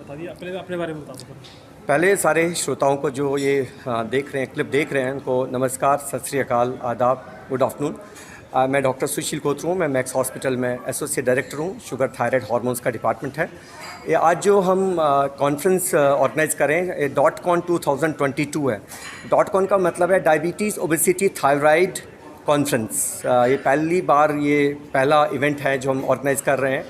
बता दिया, पहले अपने बारे में बता दो सर। पहले सारे श्रोताओं को जो ये देख रहे हैं, क्लिप देख रहे हैं, उनको नमस्कार, सत श्री अकाल, आदाब, गुड आफ्टरनून। मैं डॉक्टर सुशील कोतरू हूँ। मैं मैक्स हॉस्पिटल में एसोसिएट डायरेक्टर हूँ। शुगर थायराइड हार्मोन्स का डिपार्टमेंट है। ये आज जो हम कॉन्फ्रेंस ऑर्गेनाइज करें, डॉट-कॉन 2022 है। डॉट-कॉन का मतलब है डायबिटीज़, ओबेसिटी, थायराइड कॉन्फ्रेंस। ये पहला इवेंट है जो हम ऑर्गेनाइज कर रहे हैं।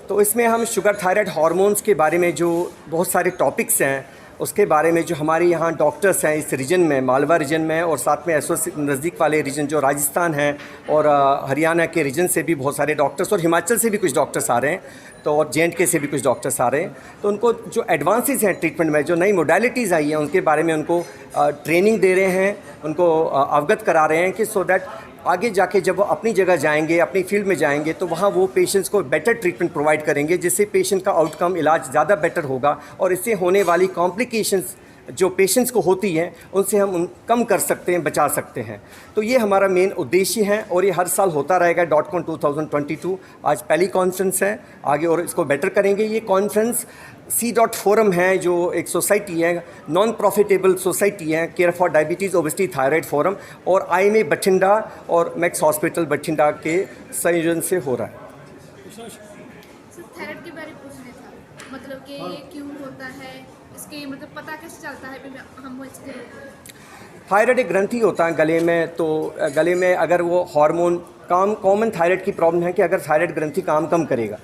तो इसमें हम शुगर थायराइड हार्मोन्स के बारे में जो बहुत सारे टॉपिक्स हैं, उसके बारे में जो हमारे यहाँ डॉक्टर्स हैं इस रीजन में, मालवा रीजन में, और साथ में नज़दीक वाले रीजन जो राजस्थान है और हरियाणा के रीजन से भी बहुत सारे डॉक्टर्स, और हिमाचल से भी कुछ डॉक्टर्स आ रहे हैं, तो और J&K से भी कुछ डॉक्टर्स आ रहे हैं। तो उनको जो एडवांसेस हैं ट्रीटमेंट में, जो नई मोडालिटीज़ आई हैं, उनके बारे में उनको ट्रेनिंग दे रहे हैं, उनको अवगत करा रहे हैं कि सो दैट आगे जाके जब वो अपनी जगह जाएंगे, अपनी फील्ड में जाएंगे, तो वहाँ वो पेशेंट्स को बेटर ट्रीटमेंट प्रोवाइड करेंगे, जिससे पेशेंट का आउटकम, इलाज ज़्यादा बेटर होगा, और इससे होने वाली कॉम्प्लिकेशंस जो पेशेंट्स को होती हैं उनसे हम कम कर सकते हैं, बचा सकते हैं। तो ये हमारा मेन उद्देश्य है और ये हर साल होता रहेगा। डॉट-कॉन 2022 आज पहली कॉन्फ्रेंस है, आगे और इसको बेटर करेंगे। ये कॉन्फ्रेंस C.Forum है, जो एक सोसाइटी है, नॉन प्रॉफिटेबल सोसाइटी है, care for diabetes, obesity, thyroid forum, और IMA बठिंडा और मैक्स हॉस्पिटल बठिंडा के संयोजन से हो रहा है। थायराइड के बारे में पूछना था, मतलब कि ये क्यों होता है, इसके मतलब पता कैसे चलता है, हम इसके थायराइड एक ग्रंथि होता है गले में। तो गले में अगर वो हार्मोन कॉमन थायराइड की प्रॉब्लम है कि अगर थायराइड ग्रंथि काम कम करेगा,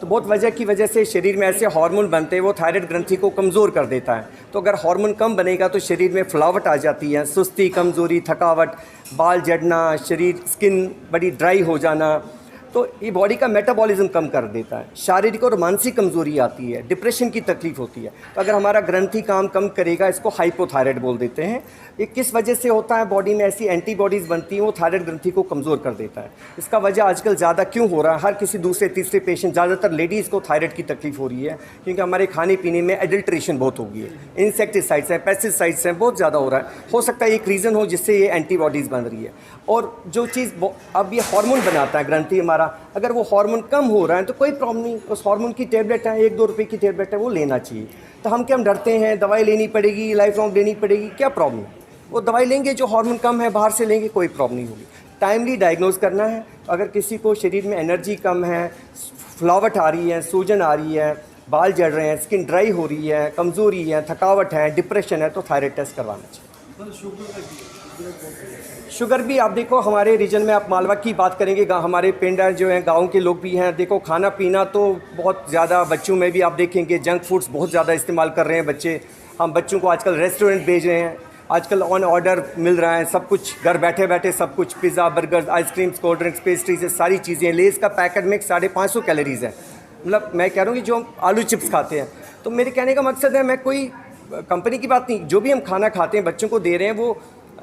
तो बहुत वजह की वजह से शरीर में ऐसे हार्मोन बनते हैं वो थायराइड ग्रंथि को कमज़ोर कर देता है। तो अगर हार्मोन कम बनेगा तो शरीर में फुलावट आ जाती है, सुस्ती, कमज़ोरी, थकावट, बाल झड़ना, शरीर स्किन बड़ी ड्राई हो जाना, तो ये बॉडी का मेटाबॉलिज्म कम कर देता है। शारीरिक और मानसिक कमज़ोरी आती है, डिप्रेशन की तकलीफ होती है। तो अगर हमारा ग्रंथि काम कम करेगा, इसको हाइपोथायराइड बोल देते हैं। ये किस वजह से होता है? बॉडी में ऐसी एंटीबॉडीज़ बनती हैं, वो थायराइड ग्रंथि को कमज़ोर कर देता है। इसका वजह आजकल ज़्यादा क्यों हो रहा है? हर किसी दूसरे तीसरे पेशेंट, ज़्यादातर लेडीज़ को थायराइड की तकलीफ हो रही है, क्योंकि हमारे खाने पीने में एडल्ट्रेशन बहुत हो गई है, इंसेक्टिसाइड्स हैं, पेस्टिसाइड्स हैं, बहुत ज़्यादा हो रहा है। हो सकता है एक रीज़न हो जिससे ये एंटीबॉडीज़ बन रही है। और जो चीज़ अब ये हार्मोन बनाता है ग्रंथि हमारा, अगर वो हार्मोन कम हो रहा है तो कोई प्रॉब्लम नहीं, उस हार्मोन की टेबलेट है, 1-2 रुपये की टेबलेट है, वो लेना चाहिए। तो हम क्या डरते हैं, दवाई लेनी पड़ेगी, लाइफ लॉन्ग लेनी पड़ेगी, क्या प्रॉब्लम है? वो दवाई लेंगे, जो हार्मोन कम है बाहर से लेंगे, कोई प्रॉब्लम नहीं होगी। टाइमली डायग्नोज करना है। अगर किसी को शरीर में एनर्जी कम है, फुलावट आ रही है, सूजन आ रही है, बाल जड़ रहे हैं, स्किन ड्राई हो रही है, कमज़ोरी है, थकावट है, डिप्रेशन है, तो थायराइड टेस्ट करवाना चाहिए। शुगर भी आप देखो, हमारे रीजन में आप मालवा की बात करेंगे, हमारे पिंड जो हैं, गांव के लोग भी हैं, देखो खाना पीना तो बहुत ज़्यादा, बच्चों में भी आप देखेंगे जंक फूड्स बहुत ज़्यादा इस्तेमाल कर रहे हैं बच्चे। हम बच्चों को आजकल रेस्टोरेंट भेज रहे हैं, आजकल ऑन ऑर्डर मिल रहा है सब कुछ, घर बैठे बैठे सब कुछ, pizza, burger, ice creams, cold drinks, pastries, सारी चीज़ें। लेज़ का पैकेट में 550 कैलोरीज़ है। मतलब मैं कह रहा हूँ कि जो हम आलू चिप्स खाते हैं, तो मेरे कहने का मकसद है, मैं कोई कंपनी की बात नहीं, जो भी हम खाना खाते हैं बच्चों को दे रहे हैं, वो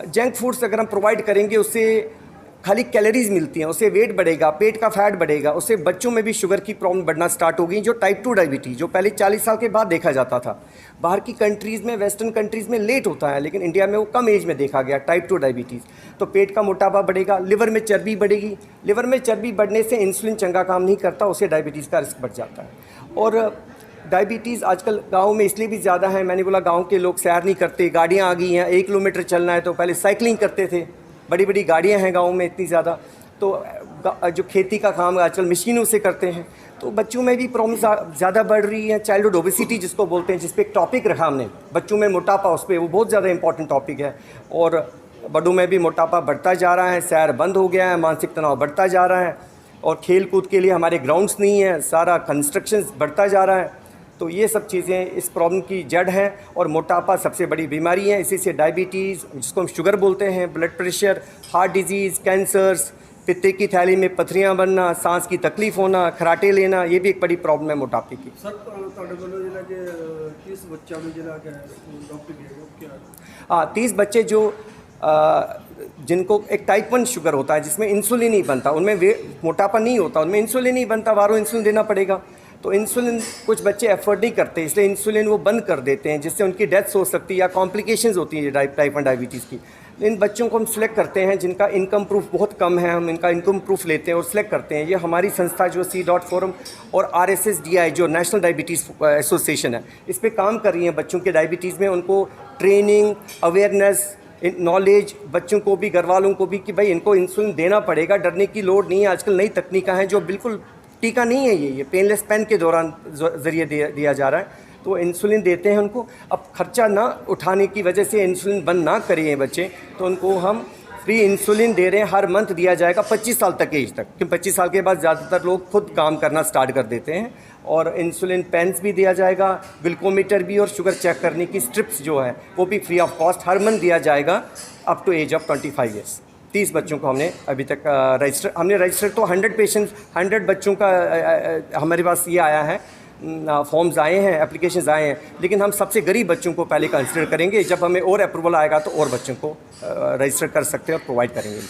जंक फूड्स अगर हम प्रोवाइड करेंगे, उससे खाली कैलोरीज मिलती हैं, उससे वेट बढ़ेगा, पेट का फैट बढ़ेगा, उससे बच्चों में भी शुगर की प्रॉब्लम बढ़ना स्टार्ट हो गई, जो टाइप 2 डायबिटीज़, जो पहले 40 साल के बाद देखा जाता था। बाहर की कंट्रीज़ में, वेस्टर्न कंट्रीज़ में लेट होता है, लेकिन इंडिया में वो कम एज में देखा गया, टाइप 2 डायबिटीज़। तो पेट का मोटापा बढ़ेगा, लिवर में चर्बी बढ़ेगी, लिवर में चर्बी बढ़ने से इंसुलिन चंगा काम नहीं करता, उससे डायबिटीज़ का रिस्क बढ़ जाता है। और डायबिटीज़ आजकल गांव में इसलिए भी ज़्यादा है, मैंने बोला गांव के लोग सैर नहीं करते, गाड़ियां आ गई हैं, 1 किलोमीटर चलना है तो पहले साइकिलिंग करते थे, बड़ी बड़ी गाड़ियां हैं गांव में इतनी ज़्यादा, तो जो खेती का काम आजकल मशीनों से करते हैं, तो बच्चों में भी प्रॉब्लम ज़्यादा बढ़ रही है। चाइल्डहुड ओबेसिटी जिसको बोलते हैं, जिस पे एक टॉपिक रखा हमने, बच्चों में मोटापा, उस पर वो बहुत ज़्यादा इंपॉर्टेंट टॉपिक है। और बड़ों में भी मोटापा बढ़ता जा रहा है, सैर बंद हो गया है, मानसिक तनाव बढ़ता जा रहा है, और खेल कूद के लिए हमारे ग्राउंड्स नहीं है, सारा कंस्ट्रक्शन बढ़ता जा रहा है। तो ये सब चीज़ें इस प्रॉब्लम की जड़ हैं, और मोटापा सबसे बड़ी बीमारी है। इसी से डायबिटीज़, जिसको हम शुगर बोलते हैं, blood pressure, heart disease, cancers, पित्ते की थैली में पथरियां बनना, सांस की तकलीफ होना, खराटे लेना, ये भी एक बड़ी प्रॉब्लम है मोटापे की। सर जिला के 30 बच्चा जिला के टॉपिक है हाँ, 30 बच्चे जो जिनको एक टाइप 1 शुगर होता है, जिसमें इंसुलिन नहीं बनता, उनमें मोटापा नहीं होता, उनमें इंसुलिन नहीं बनता, वारों इंसुलिन देना पड़ेगा। तो इंसुलिन कुछ बच्चे एफर्ट नहीं करते, इसलिए इंसुलिन वो बंद कर देते हैं, जिससे उनकी डेथ्स हो सकती है या कॉम्प्लिकेशंस होती है टाइप 1 डायबिटीज़ की। इन बच्चों को हम सिलेक्ट करते हैं जिनका इनकम प्रूफ बहुत कम है, हम इनका इनकम प्रूफ लेते हैं और सिलेक्ट करते हैं। ये हमारी संस्था जो C.Forum और RSSDI जो नेशनल डायबिटीज़ एसोसिएशन है, इस पे काम कर रही हैं। बच्चों के डायबिटीज़ में उनको ट्रेनिंग, अवेयरनेस, नॉलेज, बच्चों को भी, घर वालों को भी कि भाई इनको इंसुलिन देना पड़ेगा, डरने की लोड़ नहीं है। आजकल नई तकनीकें हैं जो बिल्कुल टीका नहीं है, ये पेनलेस पेन के दौरान ज़रिए दिया जा रहा है, तो इंसुलिन देते हैं उनको। अब खर्चा ना उठाने की वजह से इंसुलिन बंद ना करें बच्चे, तो उनको हम फ्री इंसुलिन दे रहे हैं, हर मंथ दिया जाएगा 25 साल तक एज तक, क्योंकि 25 साल के बाद ज़्यादातर लोग खुद काम करना स्टार्ट कर देते हैं। और इंसुलिन पेन्स भी दिया जाएगा, ग्लूकोमीटर भी, और शुगर चेक करने की स्ट्रिप्स जो है वो भी फ्री ऑफ कॉस्ट हर मंथ दिया जाएगा up to age of 25 years. 30 बच्चों को हमने अभी तक रजिस्टर तो 100 पेशेंट्स, 100 बच्चों का हमारे पास ये आया है, फॉर्म्स आए हैं, एप्लीकेशंस आए हैं, लेकिन हम सबसे गरीब बच्चों को पहले कंसिडर करेंगे। जब हमें और अप्रूवल आएगा तो और बच्चों को रजिस्टर कर सकते हैं और प्रोवाइड करेंगे।